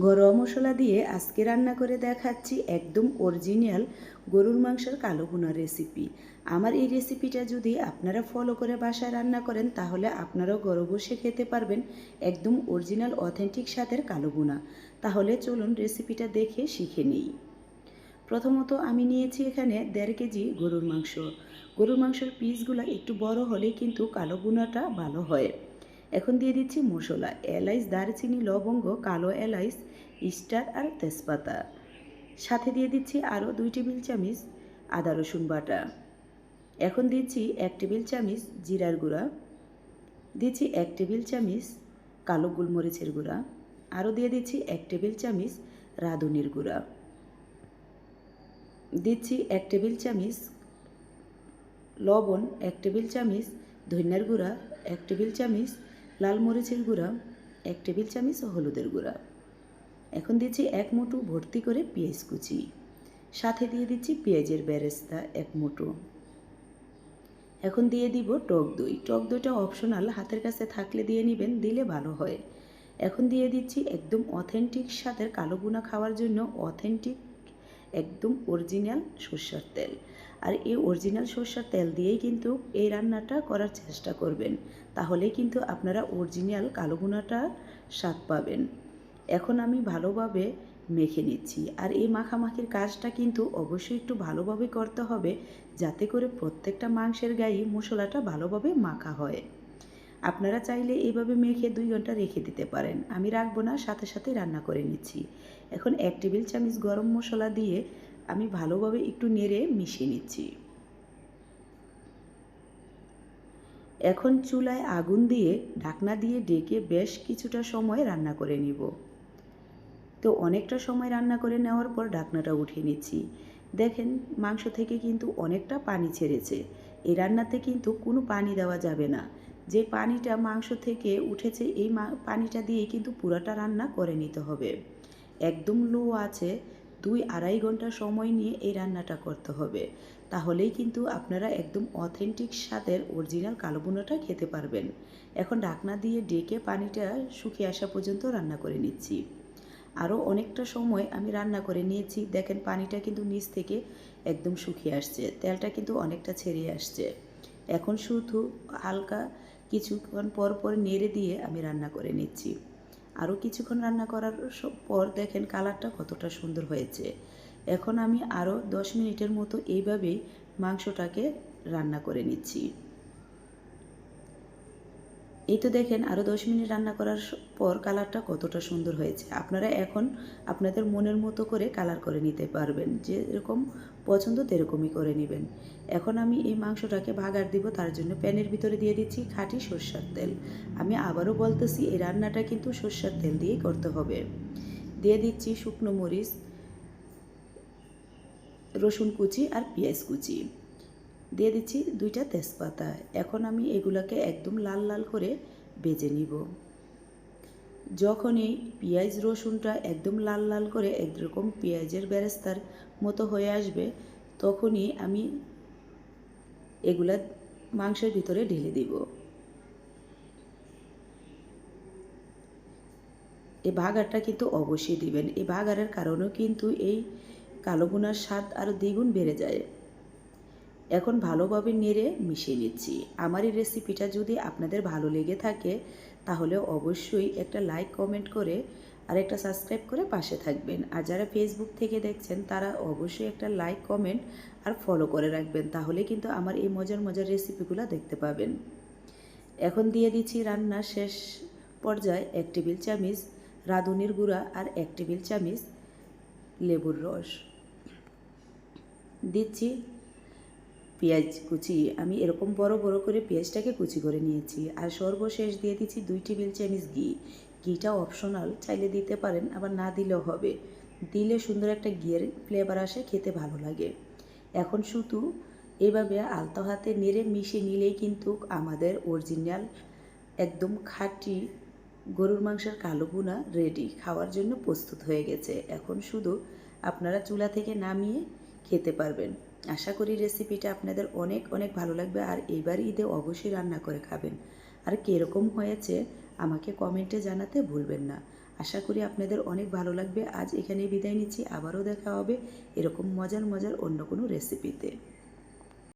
ঘরোয়া মশলা দিয়ে আজকে রান্না করে দেখাচ্ছি একদম অরিজিনাল গরুর মাংসের কালো ভুনা রেসিপি। আমার এই রেসিপিটা যদি আপনারা ফলো করে বাসায় রান্না করেন তাহলে আপনারাও ঘরে বসে খেতে পারবেন একদম অরিজিনাল অথেন্টিক স্বাদের কালো ভুনা। তাহলে চলুন রেসিপিটা দেখে শিখে নিই। প্রথমত আমি নিয়েছি এখানে 1.5 কেজি গরুর মাংস। গরুর মাংসের পিসগুলো একটু বড় হলে কিন্তু কালো ভুনাটা ভালো হয়। এখন দিয়ে দিচ্ছি মশলা, এলাচ, দারচিনি, লবঙ্গ, কালো এলাচ, স্টার আর তেজপাতা। সাথে দিয়ে দিচ্ছি আরও 2 টেবিল চামচ আদা রসুন বাটা। এখন দিচ্ছি 1 টেবিল চামচ জিরার গুঁড়া, দিচ্ছি 1 টেবিল চামচ কালো গোলমরিচের গুঁড়া, আরও দিয়ে দিচ্ছি 1 টেবিল চামচ রাঁধুনির গুঁড়া, দিচ্ছি 1 টেবিল চামচ লবণ, 1 টেবিল চামচ ধনিয়ার গুঁড়া, 1 টেবিল চামচ লাল মরিচের গুঁড়া, 1 টেবিল চামচ হলুদের গুঁড়া। এখন দিচ্ছি 1 মুঠো ভর্তি করে পেঁয়াজ কুচি, সাথে দিয়ে দিচ্ছি পেঁয়াজের বেরেস্তা 1 মুঠো। এখন দিয়ে দিব টক দই। টক দইটা অপশনাল, হাতের কাছে থাকলে দিয়ে নেবেন, দিলে ভালো হয়। এখন দিয়ে দিচ্ছি একদম অথেন্টিক স্বাদের কালো ভুনা খাওয়ার জন্য অথেন্টিক একদম অরিজিনাল সরষের তেল। আর এই অরিজিনাল সরষের তেল দিয়েই কিন্তু এই রান্নাটা করার চেষ্টা করবেন, তাহলে কিন্তু আপনারা অরিজিনাল কালো ভুনাটা স্বাদ পাবেন। এখন আমি ভালোভাবে মেখে নিচ্ছি, আর এই মাখামাখির কাজটা কিন্তু অবশ্যই একটু ভালোভাবে করতে হবে, যাতে করে প্রত্যেকটা মাংসের গায়ে মশলাটা ভালোভাবে মাখা হয়। আপনারা চাইলে এইভাবে মেখে 2 ঘন্টা রেখে দিতে পারেন, আমি রাখবো না, সাথে সাথে রান্না করে নিচ্ছি। এখন 1 টেবিল চামচ গরম মশলা দিয়ে আমি ভালোভাবে একটু নেড়ে মিশিয়ে নিচ্ছি। এখন চুলায় আগুন দিয়ে ঢাকনা দিয়ে ঢেকে বেশ কিছুটা সময় রান্না করে নিব। তো অনেকটা সময় রান্না করে নেওয়ার পর ঢাকনাটা উঠিয়ে নিচ্ছি। দেখেন মাংস থেকে কিন্তু অনেকটা পানি ছেড়েছে। এই রান্নাতে কিন্তু কোনো পানি দেওয়া যাবে না। যে পানিটা মাংস থেকে উঠেছে এই পানিটা দিয়ে কিন্তু পুরাটা রান্না করে নিতে হবে। একদম লো আছে 2-2.5 ঘন্টা সময় নিয়ে এই রান্নাটা করতে হবে, তাহলেই কিন্তু আপনারা একদম অথেন্টিক স্বাদের অরিজিনাল কালো ভুনাটা খেতে পারবেন। এখন ঢাকনা দিয়ে ডেকে পানিটা শুকিয়ে আসা পর্যন্ত রান্না করে নিচ্ছি। আরও অনেকটা সময় আমি রান্না করে নিয়েছি। দেখেন পানিটা কিন্তু নিচ থেকে একদম শুকিয়ে আসছে, তেলটা কিন্তু অনেকটা ছেড়ে আসছে। এখন শুধু হালকা কিছুক্ষণ পর পর নেড়ে দিয়ে আমি রান্না করে নিচ্ছি। আরও কিছুক্ষণ রান্না করার পর দেখেন কালারটা কতটা সুন্দর হয়েছে। এখন আমি আরও 10 মিনিটের মতো এইভাবেই মাংসটাকে রান্না করে নিচ্ছি। এই তো দেখেন আরও 10 মিনিট রান্না করার পর কালারটা কতটা সুন্দর হয়েছে। আপনারা এখন আপনাদের মনের মতো করে কালার করে নিতে পারবেন, যেরকম পছন্দ সেরকমই করে নেবেন। এখন আমি এই মাংসটাকে ভাগার দিব, তার জন্য প্যানের ভিতরে দিয়ে দিচ্ছি খাঁটি সরষের তেল। আমি আবারও বলতেছি এই রান্নাটা কিন্তু সরষের তেল দিয়েই করতে হবে। দিয়ে দিচ্ছি শুকনো মরিচ, রসুন কুচি আর পেঁয়াজ কুচি, দিয়ে দিচ্ছি 2টা তেজপাতা। এখন আমি এগুলোকে একদম লাল লাল করে ভেজে নিব। যখন এই পেঁয়াজ রসুনটা একদম লাল লাল করে একরকম পেঁয়াজের বেরেস্তার মতো হয়ে আসবে, তখনই আমি এগুলা মাংসের ভিতরে ঢেলে দিব। এই ভাগারটা কিন্তু অবশ্যই দিবেন, এই ভাগারের কারণেও কিন্তু এই কালো ভুনার স্বাদ আরও দ্বিগুণ বেড়ে যায়। এখন ভালোভাবে নেড়ে মিশিয়ে নিচ্ছি। আমার এই রেসিপিটা যদি আপনাদের ভালো লেগে থাকে তাহলে অবশ্যই একটা লাইক কমেন্ট করে আর একটা সাবস্ক্রাইব করে পাশে থাকবেন। আর যারা ফেসবুক থেকে দেখছেন তারা অবশ্যই একটা লাইক কমেন্ট আর ফলো করে রাখবেন, তাহলে কিন্তু আমার এই মজার মজার রেসিপিগুলো দেখতে পাবেন। এখন দিয়ে দিচ্ছি রান্নার শেষ পর্যায়ে 1 টেবিল চামচ রাঁধুনির গুঁড়া আর 1 টেবিল চামচ লেবুর রস, দিচ্ছি পেঁয়াজ কুচি। আমি এরকম বড় বড় করে পেঁয়াজটাকে কুচি করে নিয়েছি। আর সর্বশেষ দিয়ে দিচ্ছি 2 টেবিল চামচ ঘি। ঘিটা অপশনাল, চাইলে দিতে পারেন, আবার না দিলেও হবে। দিলে সুন্দর একটা ঘিয়ের ফ্লেভার আসে, খেতে ভালো লাগে। এখন শুধু এইভাবে আলতো হাতে নেড়ে মিশিয়ে নিলেই কিন্তু আমাদের অরিজিনাল একদম খাঁটি গরুর মাংসের কালো ভুনা রেডি, খাওয়ার জন্য প্রস্তুত হয়ে গেছে। এখন শুধু আপনারা চুলা থেকে নামিয়ে খেতে পারবেন। আশা করি রেসিপিটা আপনাদের অনেক অনেক ভালো লাগবে, আর এইবার ঈদে অবশ্যই রান্না করে খাবেন। আর কীরকম হয়েছে আমাকে কমেন্টে জানাতে ভুলবেন না। আশা করি আপনাদের অনেক ভালো লাগবে। আজ এখানেই বিদায় নিচ্ছি। আবারও দেখা হবে এরকম মজার মজার অন্য কোনো রেসিপিতে।